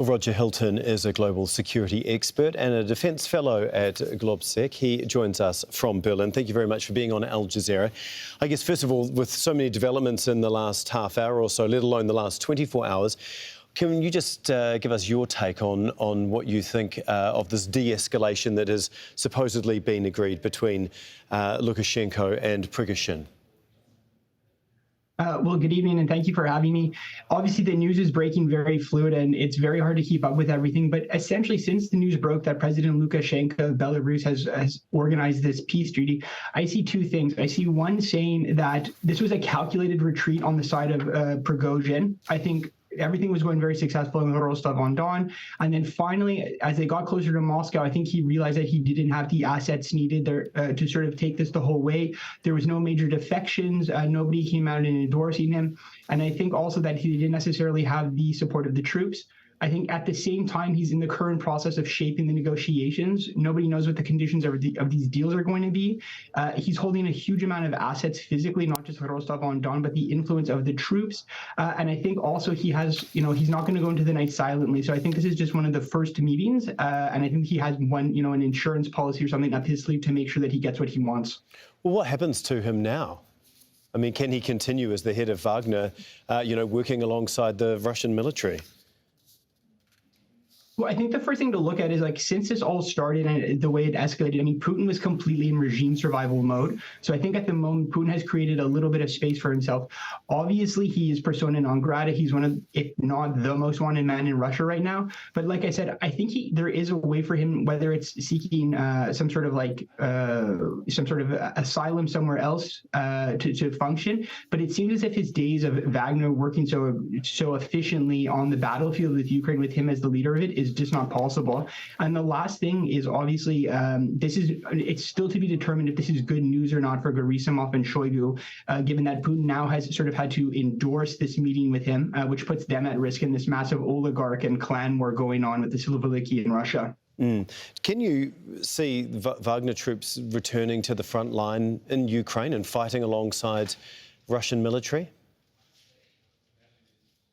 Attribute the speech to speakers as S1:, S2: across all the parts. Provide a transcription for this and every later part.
S1: Roger Hilton is a global security expert and a defence fellow at GlobSec. He joins us from Berlin. Thank you very much for being on Al-Jazeera. I guess, first of all, with so many developments in the last half hour or so, let alone the last 24 hours, can you just give us your take on what you think of this de-escalation that has supposedly been agreed between Lukashenko and Prigozhin?
S2: Well, good evening, and thank you for having me. Obviously, the news is breaking very fluid, and it's very hard to keep up with everything. But essentially, since the news broke that President Lukashenko of Belarus has organized this peace treaty, I see two things. I see one saying that this was a calculated retreat on the side of Prigozhin. I think everything was going very successful in Rostov-on-Don. And then finally, as they got closer to Moscow, I think he realized that he didn't have the assets needed there to sort of take this the whole way. There was no major defections. Nobody came out and endorsing him. And I think also that he didn't necessarily have the support of the troops. I think at the same time, he's in the current process of shaping the negotiations. Nobody knows what the conditions of these deals are going to be. He's holding a huge amount of assets physically, not just Rostov-on-Don, but the influence of the troops. And I think also he has, he's not going to go into the night silently. So I think this is just one of the first meetings. And I think he has an insurance policy or something up his sleeve to make sure that he gets what he wants.
S1: Well, what happens to him now? I mean, can he continue as the head of Wagner, working alongside the Russian military?
S2: Well, I think the first thing to look at is, since this all started and the way it escalated, I mean, Putin was completely in regime survival mode. So I think at the moment, Putin has created a little bit of space for himself. Obviously, he is persona non grata. He's one of, if not the most wanted man in Russia right now. But like I said, I think there is a way for him, whether it's seeking some sort of asylum somewhere else to function. But it seems as if his days of Wagner working so efficiently on the battlefield with Ukraine, with him as the leader of it, is just not possible. And the last thing is obviously it's still to be determined if this is good news or not for Gerasimov and Shoigu, given that Putin now has sort of had to endorse this meeting with him, which puts them at risk in this massive oligarch and clan war going on with the siloviki in Russia.
S1: Can you see Wagner troops returning to the front line in Ukraine and fighting alongside Russian military?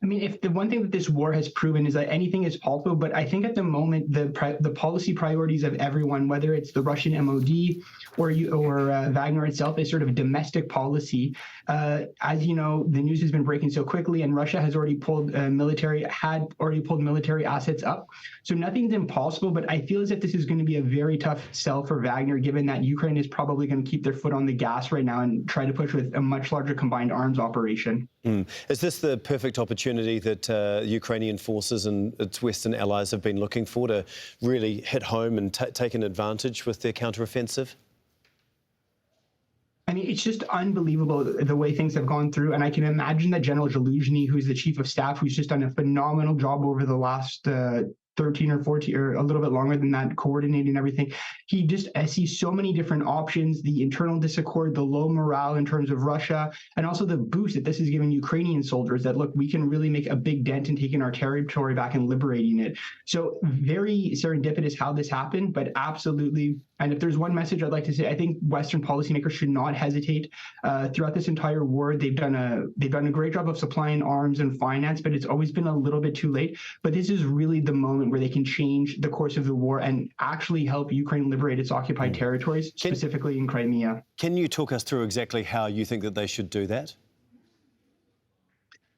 S2: I mean, if the one thing that this war has proven is that anything is possible, but I think at the moment the policy priorities of everyone, whether it's the Russian MOD or Wagner itself, is sort of domestic policy. As you know, the news has been breaking so quickly, and Russia has already pulled military assets up. So nothing's impossible, but I feel as if this is going to be a very tough sell for Wagner, given that Ukraine is probably going to keep their foot on the gas right now and try to push with a much larger combined arms operation.
S1: Is this the perfect opportunity that Ukrainian forces and its Western allies have been looking for to really hit home and take an advantage with their counteroffensive?
S2: I mean, it's just unbelievable the way things have gone through. And I can imagine that General Zaluzhny, who's the chief of staff, who's just done a phenomenal job over the last 13 or 14 or a little bit longer than that, coordinating everything. He just sees so many different options, the internal discord, the low morale in terms of Russia, and also the boost that this is giving Ukrainian soldiers that, look, we can really make a big dent in taking our territory back and liberating it. So very serendipitous how this happened, but absolutely. And if there's one message I'd like to say, I think Western policymakers should not hesitate. Throughout this entire war, they've done a great job of supplying arms and finance, but it's always been a little bit too late. But this is really the moment where they can change the course of the war and actually help Ukraine liberate its occupied territories, specifically in Crimea.
S1: Can you talk us through exactly how you think that they should do that?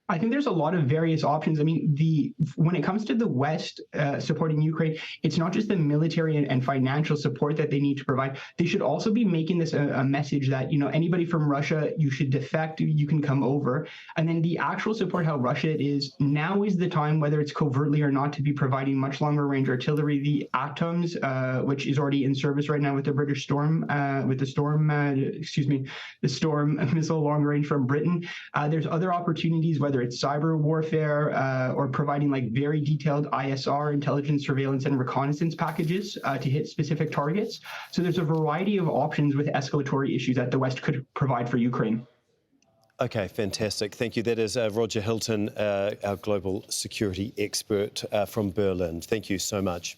S2: I think there's a lot of various options. I mean, when it comes to the West supporting Ukraine, it's not just the military and financial support that they need to provide. They should also be making this a message that, anybody from Russia, you should defect, you can come over. And then the actual support, how Russia is, now is the time, whether it's covertly or not, to be providing much longer range artillery. The Atoms, which is already in service right now with the British Storm, the Storm missile long range from Britain. There's other opportunities, whether it's cyber warfare or providing very detailed ISR, intelligence, surveillance, and reconnaissance packages to hit specific targets. So there's a variety of options with escalatory issues that the West could provide for Ukraine.
S1: Okay, fantastic. Thank you. That is Roger Hilton, our global security expert from Berlin. Thank you so much.